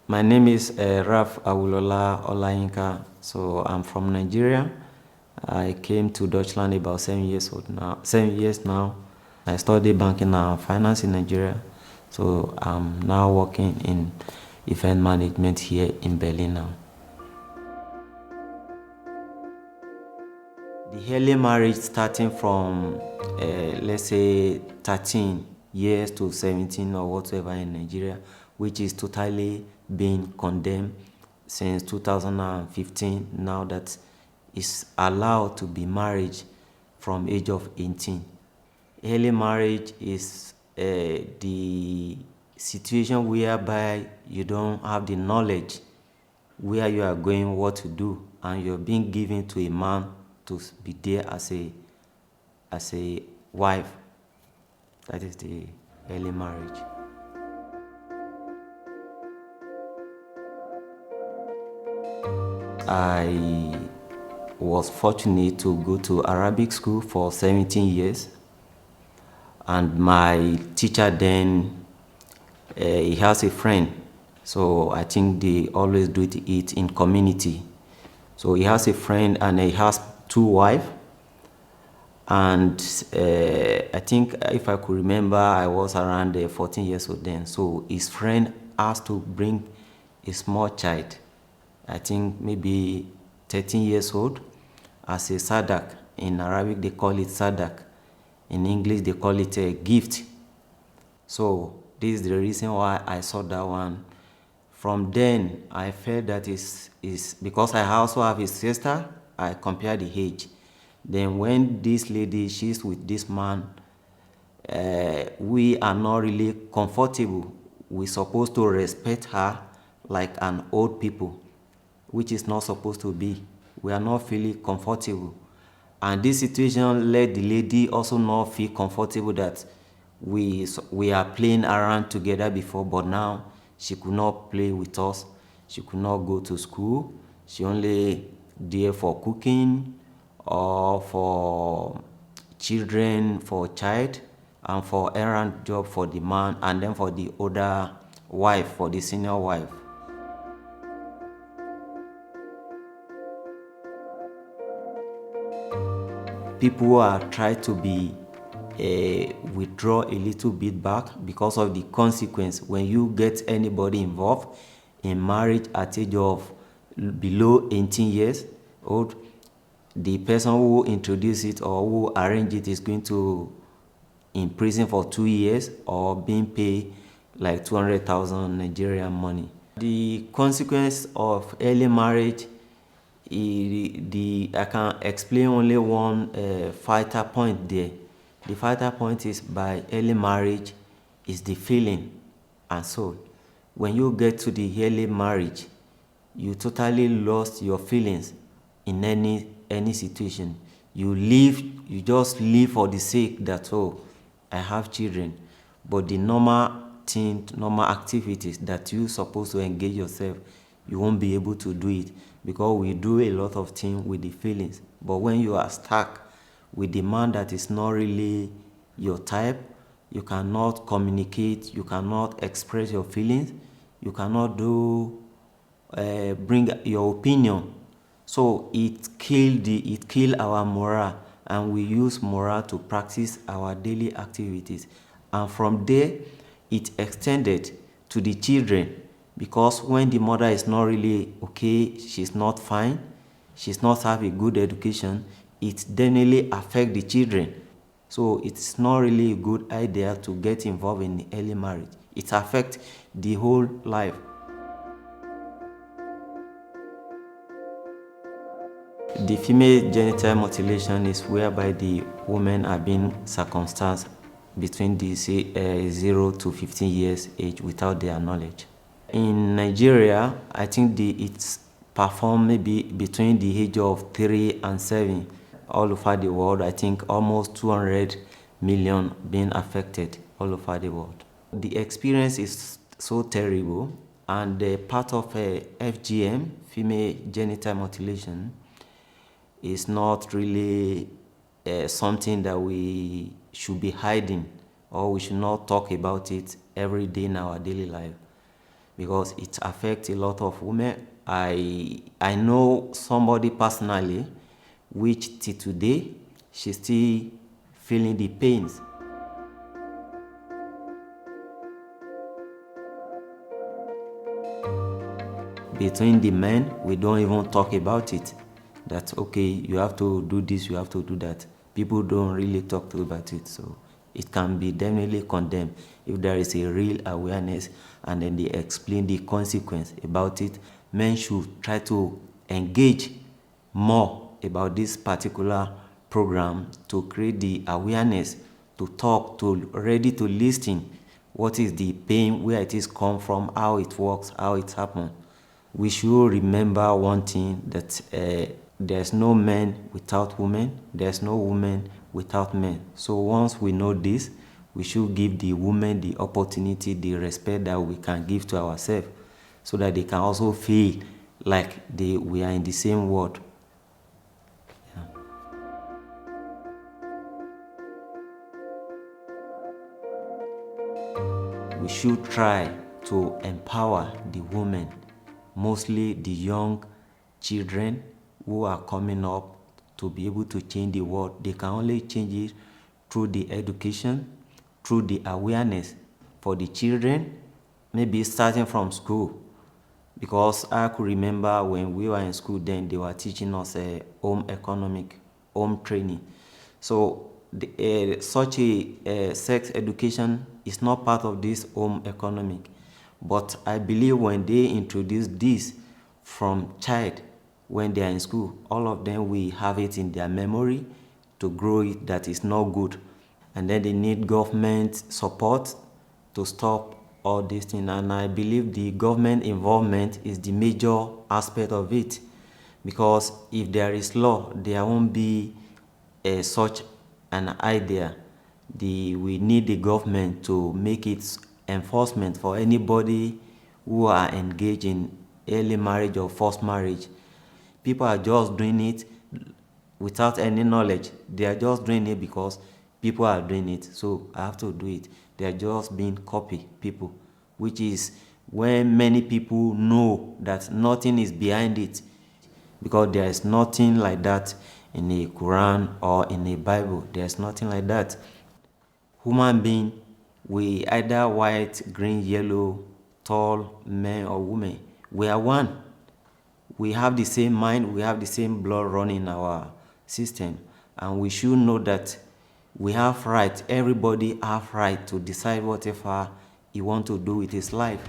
My name is Raf Awulola Olayinka. So I'm from Nigeria. I came to Deutschland about 7 years now. I studied banking and finance in Nigeria. So I'm now working in event management here in Berlin now. The early marriage starting from, let's say, 13 years to 17 or whatever in Nigeria, which is totally being condemned since 2015, now that it's allowed to be married from age of 18. Early marriage is the situation whereby you don't have the knowledge where you are going, what to do, and you're being given to a man to be there as a wife. That is the early marriage. I was fortunate to go to Arabic school for 17 years, and my teacher then, he has a friend, so I think they always do it in community. So he has a friend and he has two wives, and I think if I could remember, I was around 14 years old then. So his friend asked to bring a small child, I think maybe 13 years old, as a sadak. In Arabic they call it sadak. In English they call it a gift. So this is the reason why I saw that one. From then, I felt that is because I also have a sister, I compare the age. Then when this lady, she's with this man, we are not really comfortable. We're supposed to respect her like an old people, which is not supposed to be. We are not feeling comfortable. And this situation led the lady also not feel comfortable that we are playing around together before, but now she could not play with us. She could not go to school. She only there for cooking or for children, for child, and for errand job for the man, and then for the other wife, for the senior wife. People are trying to be withdraw a little bit back because of the consequence when you get anybody involved in marriage at age of below 18 years old. The person who introduce it or who arrange it is going to in prison for 2 years or being paid like 200,000 Nigerian money. The consequence of early marriage, I can explain only one vital point there. The vital point is by early marriage is the feeling and soul. When you get to the early marriage, you totally lost your feelings in any situation. You just live for the sake that, oh, I have children. But the normal activities that you're supposed to engage yourself, you won't be able to do it because we do a lot of things with the feelings. But when you are stuck with the man that is not really your type, you cannot communicate, you cannot express your feelings, you cannot bring your opinion. So it killed our morale, and we use morale to practice our daily activities. And from there, it extended to the children, because when the mother is not really okay, she's not fine, she's not have a good education, it definitely affect the children. So it's not really a good idea to get involved in early marriage. It affects the whole life. The female genital mutilation is whereby the women are being circumcised between the 0 to 15 years age without their knowledge. In Nigeria, I think it's performed maybe between the age of 3 and 7. All over the world, I think almost 200 million being affected all over the world. The experience is so terrible, and the part of FGM, female genital mutilation, is not really something that we should be hiding, or we should not talk about it every day in our daily life. because it affects a lot of women. I know somebody personally, which till today, she's still feeling the pains. Between the men, we don't even talk about it. That, okay, you have to do this, you have to do that. People don't really talk about it, so it can be definitely condemned if there is a real awareness and then they explain the consequence about it. Men should try to engage more about this particular program to create the awareness, to talk, to ready to listen. What is the pain, where it is come from, how it works, how it happens. We should remember one thing, that there's no men without women, there's no women without men. So once we know this, we should give the women the opportunity, the respect that we can give to ourselves, so that they can also feel like we are in the same world. We should try to empower the women, mostly the young children who are coming up, to be able to change the world. They can only change it through the education, through the awareness for the children, maybe starting from school. Because I could remember when we were in school then, they were teaching us home economic, home training. So such a sex education is not part of this home economic. But I believe when they introduce this from child, when they are in school, all of them will have it in their memory to grow it that is not good. And then they need government support to stop all these things. And I believe the government involvement is the major aspect of it. Because if there is law, there won't be such an idea. We need the government to make it enforcement for anybody who are engaged in early marriage or forced marriage. People are just doing it without any knowledge. They are just doing it because people are doing it, so I have to do it. They are just being copy people, which is when many people know that nothing is behind it, because there is nothing like that in the Quran or in the Bible. There's nothing like that. Human being, we either white, green, yellow, tall, men or women, we are one. We have the same mind, we have the same blood running in our system, and we should know that we have right, everybody have right to decide whatever he want to do with his life.